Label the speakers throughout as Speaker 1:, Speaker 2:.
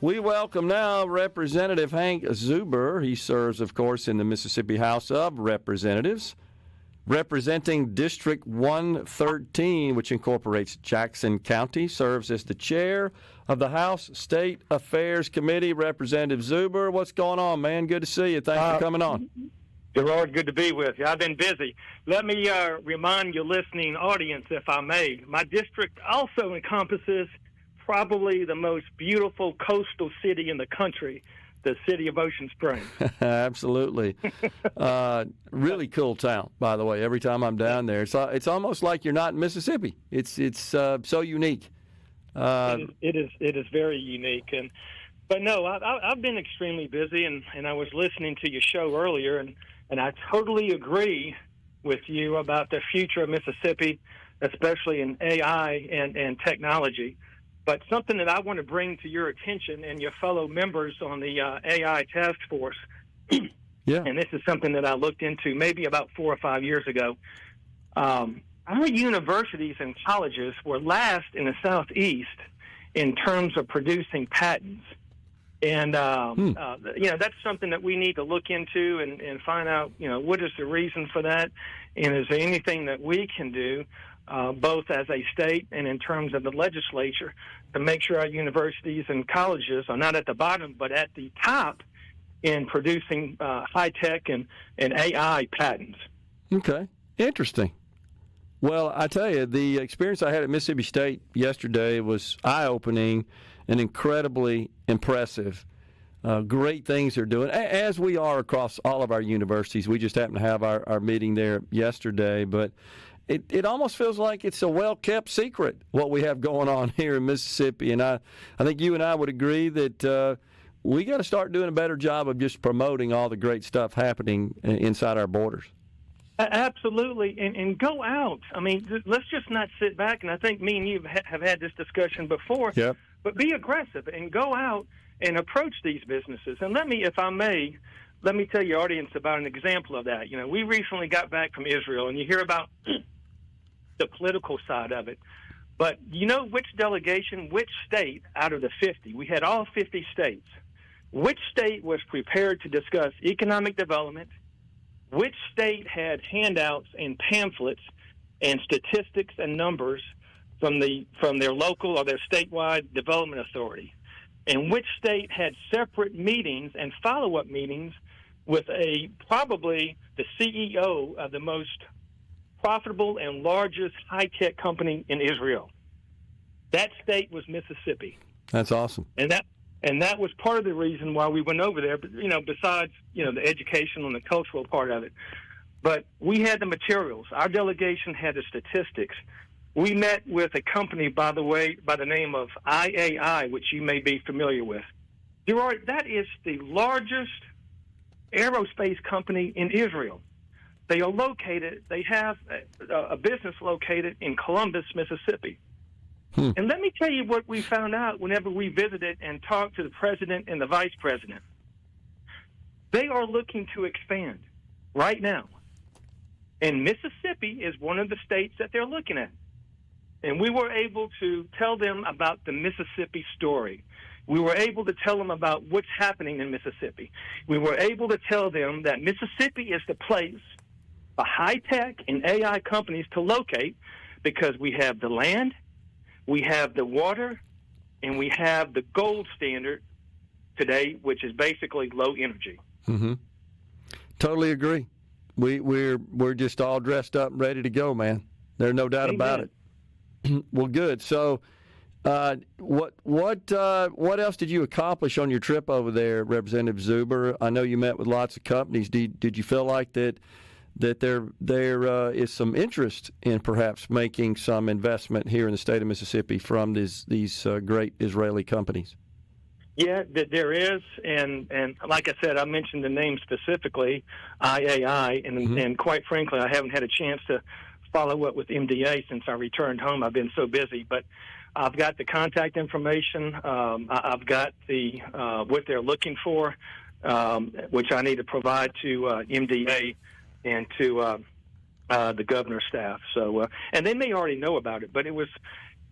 Speaker 1: We welcome now Representative Hank Zuber. He serves, of course, in the Mississippi House of Representatives, representing District 113, which incorporates Jackson County, serves as the chair of the House State Affairs Committee. Representative Zuber, what's going on, man? Good to see you. Thanks for coming on.
Speaker 2: Gerard, good to be with you. I've been busy. Let me remind your listening audience, if I may. My district also encompasses probably the most beautiful coastal city in the country, the city of Ocean Springs.
Speaker 1: Absolutely. Really cool town, by the way. Every time I'm down there, it's almost like you're not in Mississippi. It's so unique.
Speaker 2: It is very unique. But no, I've been extremely busy, and I was listening to your show earlier, and I totally agree with you about the future of Mississippi, especially in AI and technology. But something that I want to bring to your attention and your fellow members on the AI task force, and this is something that I looked into maybe about 4 or 5 years ago. Our universities and colleges were last in the Southeast in terms of producing patents. And, that's something that we need to look into and find out, what is the reason for that? And is there anything that we can do, both as a state and in terms of the legislature, to make sure our universities and colleges are not at the bottom, but at the top in producing high-tech and AI patents?
Speaker 1: Okay. Interesting. Well, I tell you, the experience I had at Mississippi State yesterday was eye-opening and incredibly impressive. Great things they're doing, as we are across all of our universities. We just happened to have our meeting there yesterday, but it almost feels like it's a well-kept secret, what we have going on here in Mississippi. And I think you and I would agree that we got to start doing a better job of just promoting all the great stuff happening inside our borders.
Speaker 2: Absolutely, and go out. I mean, let's just not sit back, and I think me and you have had this discussion before,
Speaker 1: yep.
Speaker 2: But be aggressive and go out and approach these businesses. And let me tell your audience about an example of that. We recently got back from Israel, and you hear about the political side of it. But which delegation, which state out of the 50, we had all 50 states, which state was prepared to discuss economic development? Which state had handouts and pamphlets and statistics and numbers from their local or their statewide development authority? And which state had separate meetings and follow-up meetings with probably the CEO of the most profitable and largest high-tech company in Israel? That state was Mississippi.
Speaker 1: That's awesome.
Speaker 2: And that was part of the reason why we went over there, besides, the educational and the cultural part of it. But we had the materials. Our delegation had the statistics. We met with a company, by the way, by the name of IAI, which you may be familiar with. Gerard, that is the largest aerospace company in Israel. They have a business located in Columbus, Mississippi. And let me tell you what we found out whenever we visited and talked to the president and the vice president. They are looking to expand right now. And Mississippi is one of the states that they're looking at. And we were able to tell them about the Mississippi story. We were able to tell them about what's happening in Mississippi. We were able to tell them that Mississippi is the place for high-tech and AI companies to locate because we have the land, we have the water, and we have the gold standard today, which is basically low energy.
Speaker 1: Mm-hmm. Totally agree. We're just all dressed up and ready to go, man. There's no doubt about it. Well, good. So, what else did you accomplish on your trip over there, Representative Zuber? I know you met with lots of companies. Did you feel like that there is some interest in perhaps making some investment here in the state of Mississippi from these great Israeli companies?
Speaker 2: Yeah, there is, and like I said, I mentioned the name specifically, IAI, and quite frankly, I haven't had a chance to follow up with MDA since I returned home. I've been so busy, but I've got the contact information. I've got the what they're looking for, which I need to provide to MDA and to the governor's staff. So, and they may already know about it, but it was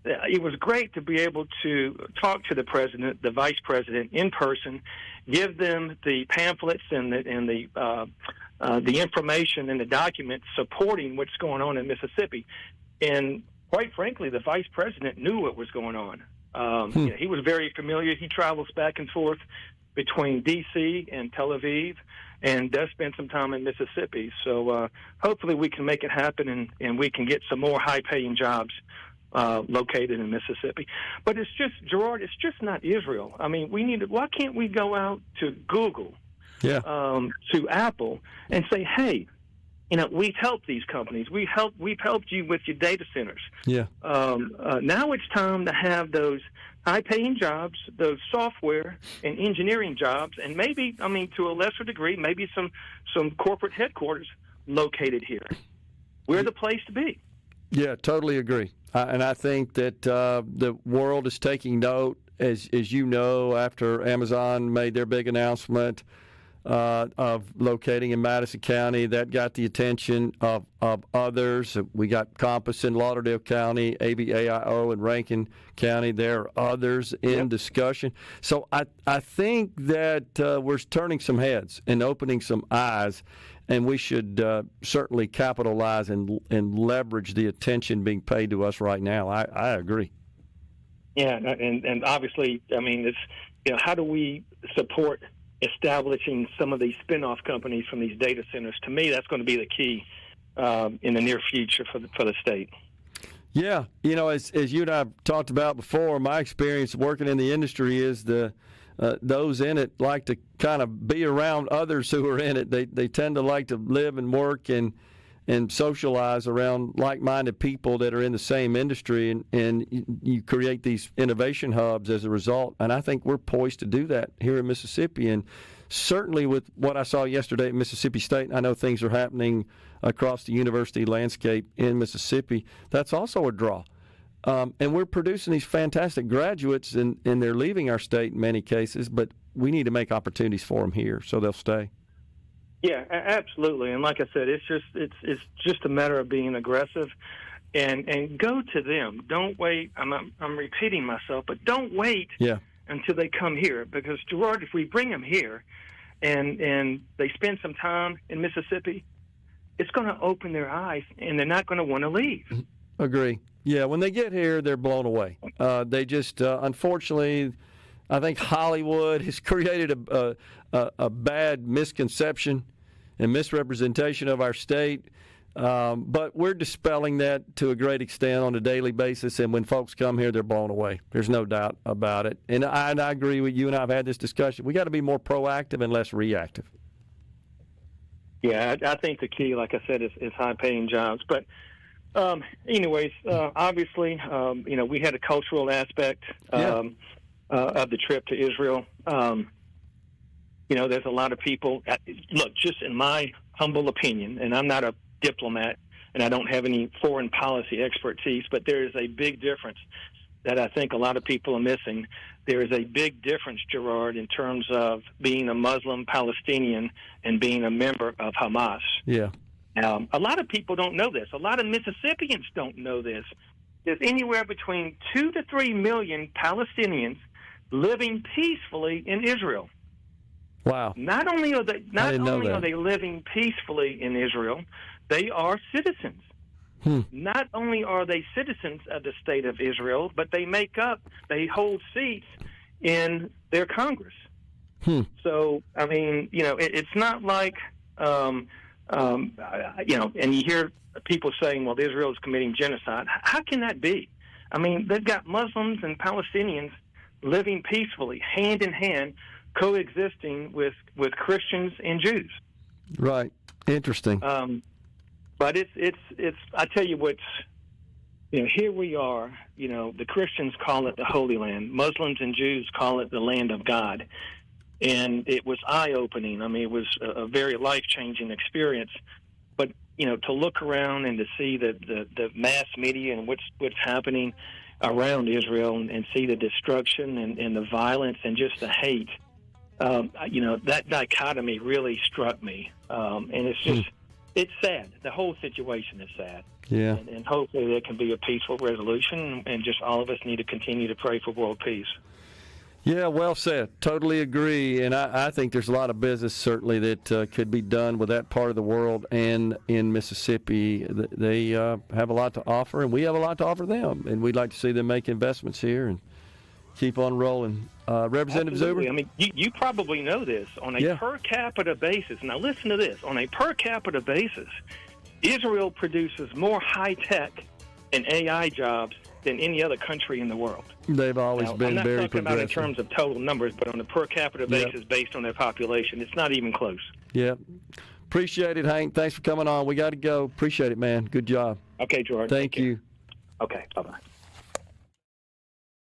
Speaker 2: it was great to be able to talk to the president, the vice president in person, give them the pamphlets and the information and the documents supporting what's going on in Mississippi. And quite frankly, the vice president knew what was going on. He was very familiar. He travels back and forth between D.C. and Tel Aviv and does spend some time in Mississippi. So hopefully we can make it happen and we can get some more high-paying jobs located in Mississippi. But it's just, Gerard, it's just not Israel. I mean, why can't we go out to Google, to Apple, and say, hey, we've helped these companies. We've helped you with your data centers. Yeah. Now it's time to have those high-paying jobs, those software and engineering jobs, and maybe, to a lesser degree, maybe some corporate headquarters located here. We're the place to be.
Speaker 1: Yeah, totally agree. And I think that the world is taking note, as you know, after Amazon made their big announcement of locating in Madison County. That got the attention of others. We got Compass in Lauderdale County, ABAIO in Rankin County. There are others in discussion. So I think that we're turning some heads and opening some eyes, and we should certainly capitalize and leverage the attention being paid to us right now. I agree.
Speaker 2: Yeah, and obviously, it's how do we support establishing some of these spin-off companies from these data centers? To me, that's going to be the key in the near future for the state.
Speaker 1: Yeah, as you and I have talked about before, my experience working in the industry is those in it like to kind of be around others who are in it. They tend to like to live and work and socialize around like-minded people that are in the same industry, and you create these innovation hubs as a result. And I think we're poised to do that here in Mississippi. And certainly with what I saw yesterday at Mississippi State, I know things are happening across the university landscape in Mississippi. That's also a draw. And we're producing these fantastic graduates, and they're leaving our state in many cases, but we need to make opportunities for them here so they'll stay.
Speaker 2: Yeah, absolutely. And like I said, it's just a matter of being aggressive and go to them. Don't wait. I'm repeating myself, but don't wait until they come here, because Gerard, if we bring them here and they spend some time in Mississippi, it's going to open their eyes and they're not going to want to leave.
Speaker 1: Agree. Yeah, when they get here, they're blown away. They just, unfortunately, I think Hollywood has created a bad misconception and misrepresentation of our state, but we're dispelling that to a great extent on a daily basis, and when folks come here, they're blown away. There's no doubt about it. And I agree with you, and I've had this discussion. We got to be more proactive and less reactive.
Speaker 2: Yeah, I think the key, like I said, is high-paying jobs. But anyways, obviously, we had a cultural aspect of the trip to Israel. There's a lot of people. Look, just in my humble opinion, and I'm not a diplomat, and I don't have any foreign policy expertise, but there is a big difference that I think a lot of people are missing. There is a big difference, Gerard, in terms of being a Muslim Palestinian and being a member of Hamas.
Speaker 1: Yeah.
Speaker 2: A lot of people don't know this. A lot of Mississippians don't know this. There's anywhere between 2 to 3 million Palestinians living peacefully in Israel.
Speaker 1: Wow.
Speaker 2: Not only are they living peacefully in Israel, they are citizens. Not only are they citizens of the state of Israel, but they hold seats in their Congress. So, it's not like, and you hear people saying, well, Israel is committing genocide. How can that be? They've got Muslims and Palestinians living peacefully, hand in hand, coexisting with Christians and Jews.
Speaker 1: Right. Interesting.
Speaker 2: But it's I tell you what's, here we are, the Christians call it the Holy Land. Muslims and Jews call it the land of God. And it was eye-opening. It was a very life-changing experience. But, to look around and to see the mass media and what's happening around Israel and see the destruction and the violence and just the hate, that dichotomy really struck me. And it's just, it's sad. The whole situation is sad.
Speaker 1: Yeah.
Speaker 2: And hopefully there can be a peaceful resolution, and just all of us need to continue to pray for world peace.
Speaker 1: Yeah, well said. Totally agree. And I think there's a lot of business certainly that could be done with that part of the world and in Mississippi. They have a lot to offer, and we have a lot to offer them. And we'd like to see them make investments here and keep on rolling. Representative
Speaker 2: Absolutely.
Speaker 1: Zuber?
Speaker 2: I mean, you probably know this. On a per capita basis, now listen to this, on a per capita basis, Israel produces more high-tech and AI jobs than any other country in the world.
Speaker 1: They've always been very progressive. I'm not talking about
Speaker 2: in terms of total numbers, but on a per capita basis based on their population. It's not even close.
Speaker 1: Yeah. Appreciate it, Hank. Thanks for coming on. We got to go. Appreciate it, man. Good job.
Speaker 2: Okay, George.
Speaker 1: Thank you.
Speaker 2: Okay, bye-bye.